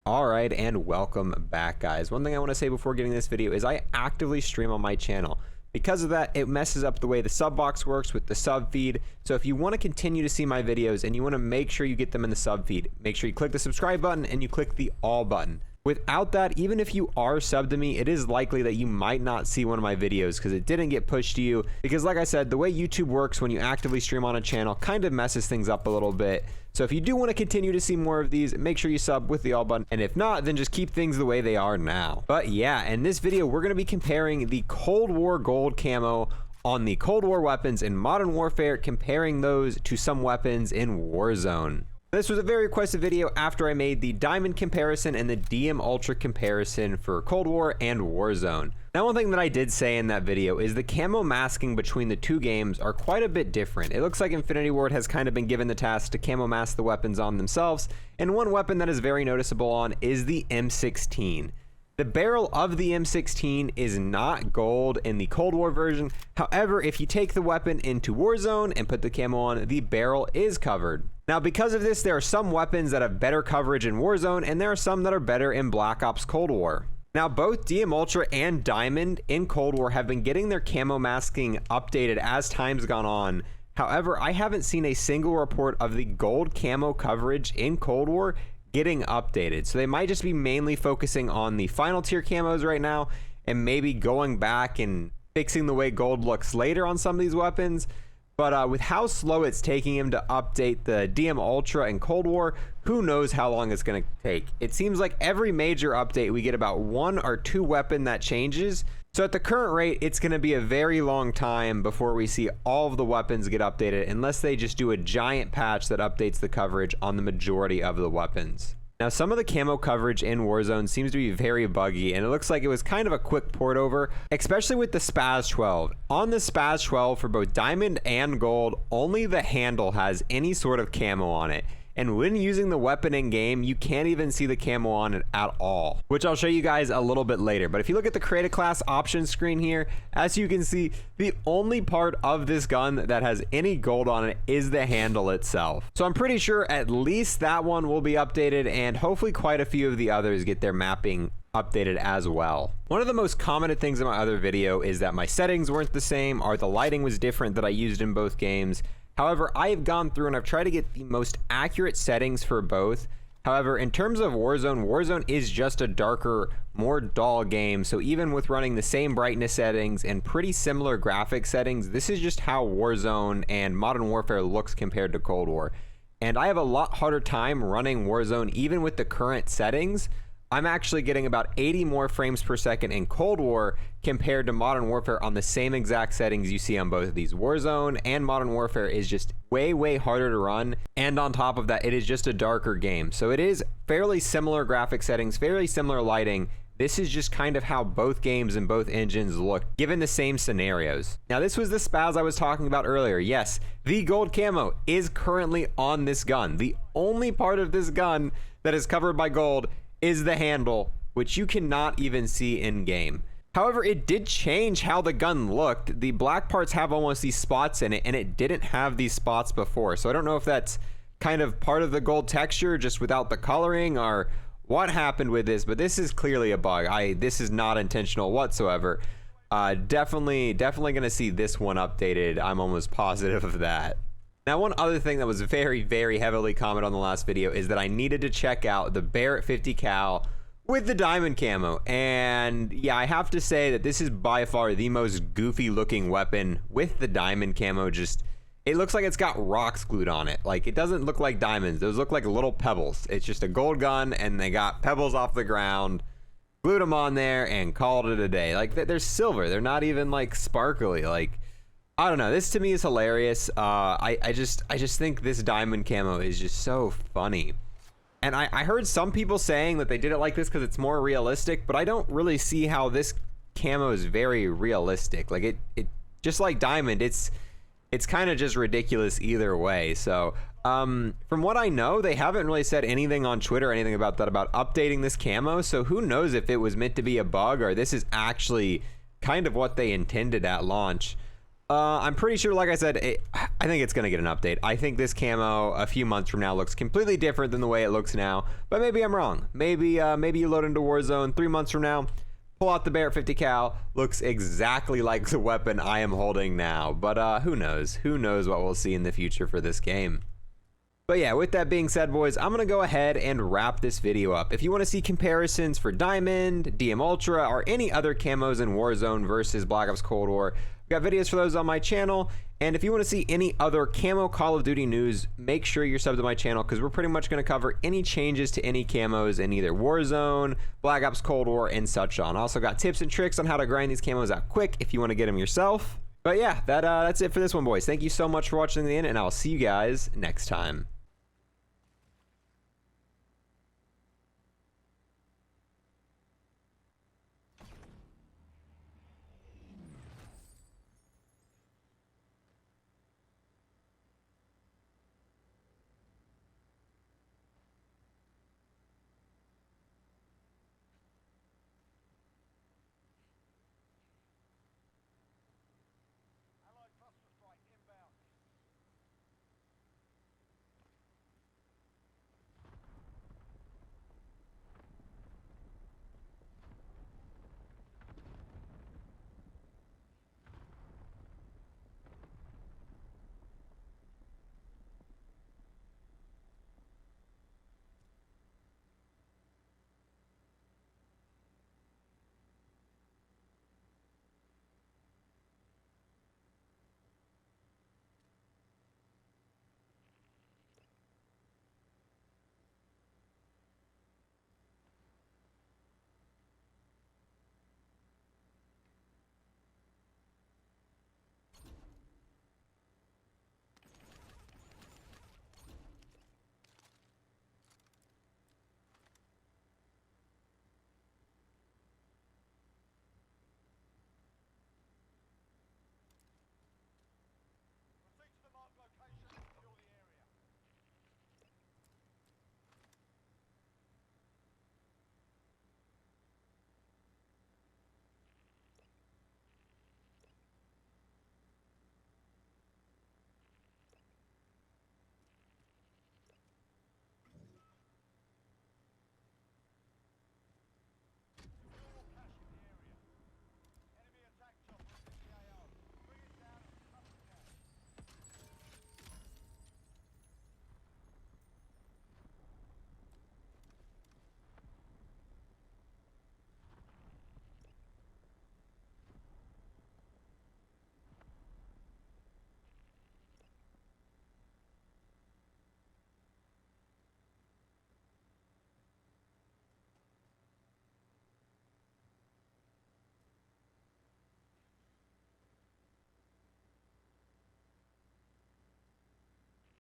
Alright, and welcome back, guys. One thing I want to say before getting this video is I actively stream on my channel. Because of that, it messes up the way the sub box works with the sub feed. So if you want to continue to see my videos and you want to make sure you get them in the sub feed, make sure you click the subscribe button and you click the all button. Without that, even if you are subbed to me, it is likely that you might not see one of my videos because it didn't get pushed to you. Because like I said, the way YouTube works when you actively stream on a channel kind of messes things up a little bit. So if you do want to continue to see more of these, make sure you sub with the all button. And if not, then just keep things the way they are now. But yeah, in this video, we're going to be comparing the Cold War gold camo on the Cold War weapons in Modern Warfare, comparing those to some weapons in Warzone. This was a very requested video after I made the Diamond comparison and the DM Ultra comparison for Cold War and Warzone. Now, one thing that I did say in that video is the camo masking between the two games are quite a bit different. It looks like Infinity Ward has kind of been given the task to camo mask the weapons on themselves, and one weapon that is very noticeable on is the M16. The barrel of the M16 is not gold in the Cold War version. However, if you take the weapon into Warzone and put the camo on, the barrel is covered. Now, because of this, there are some weapons that have better coverage in Warzone, and there are some that are better in Black Ops Cold War. Now, both DM Ultra and Diamond in Cold War have been getting their camo masking updated as time's gone on. However, I haven't seen a single report of the gold camo coverage in Cold War getting updated. So they might just be mainly focusing on the final tier camos right now and maybe going back and fixing the way gold looks later on some of these weapons. But with how slow it's taking him to update the DM Ultra and Cold War, who knows how long it's going to take. It seems like every major update we get about one or two weapon that changes. So at the current rate, it's going to be a very long time before we see all of the weapons get updated, unless they just do a giant patch that updates the coverage on the majority of the weapons. Now, some of the camo coverage in Warzone seems to be very buggy, and it looks like it was kind of a quick port over, especially with the Spaz 12. On the Spaz 12 for both Diamond and Gold, only the handle has any sort of camo on it. And when using the weapon in game, you can't even see the camo on it at all, which I'll show you guys a little bit later. But if you look at the create a class options screen here, as you can see, the only part of this gun that has any gold on it is the handle itself. So I'm pretty sure at least that one will be updated, and hopefully quite a few of the others get their mapping updated as well. One of the most commented things in my other video is that my settings weren't the same, or the lighting was different that I used in both games. However, I have gone through and I've tried to get the most accurate settings for both. However, in terms of Warzone, Warzone is just a darker, more dull game. So even with running the same brightness settings and pretty similar graphic settings, this is just how Warzone and Modern Warfare looks compared to Cold War. And I have a lot harder time running Warzone even with the current settings. I'm actually getting about 80 more frames per second in Cold War compared to Modern Warfare on the same exact settings you see on both of these. Warzone and Modern Warfare is just way harder to run, and on top of that, it is just a darker game. So it is fairly similar graphic settings, fairly similar lighting. This is just kind of how both games and both engines look, given the same scenarios. Now, this was the Spaz I was talking about earlier. Yes, the gold camo is currently on this gun. The only part of this gun that is covered by gold is the handle, which you cannot even see in game. However, it did change how the gun looked. The black parts have almost these spots in it, and it didn't have these spots before. So I don't know if that's kind of part of the gold texture just without the coloring, or what happened with this, but this is clearly a bug. This is not intentional whatsoever. Definitely gonna see this one updated. I'm almost positive of that. Now, one other thing that was very heavily commented on the last video is that I needed to check out the Barrett 50 cal with the diamond camo. And yeah, I have to say that this is by far the most goofy looking weapon with the diamond camo. Just, it looks like it's got rocks glued on it. Like, it doesn't look like diamonds. Those look like little pebbles. It's just a gold gun and they got pebbles off the ground, glued them on there and called it a day. Like, they're silver. They're not even like sparkly. Like, I don't know. This to me is hilarious. I just think this diamond camo is just so funny. And I heard some people saying that they did it like this because it's more realistic, but I don't really see how this camo is very realistic. Like it just like diamond, it's kind of just ridiculous either way. So from what I know, they haven't really said anything on Twitter or anything about that, about updating this camo. So who knows if it was meant to be a bug or this is actually kind of what they intended at launch. I'm pretty sure, like I said, I think it's going to get an update. I think this camo a few months from now looks completely different than the way it looks now, but maybe I'm wrong. Maybe you load into Warzone 3 months from now, pull out the Barrett 50 cal, looks exactly like the weapon I am holding now. But who knows? Who knows what we'll see in the future for this game. But yeah, with that being said, boys, I'm going to go ahead and wrap this video up. If you want to see comparisons for Diamond, DM Ultra, or any other camos in Warzone versus Black Ops Cold War, I've got videos for those on my channel. And if you want to see any other camo Call of Duty news, make sure you're subbed to my channel, because we're pretty much going to cover any changes to any camos in either Warzone, Black Ops Cold War, and such on. Also got tips and tricks on how to grind these camos out quick if you want to get them yourself. But yeah, that's it for this one, boys. Thank you so much for watching to the end, and I'll see you guys next time.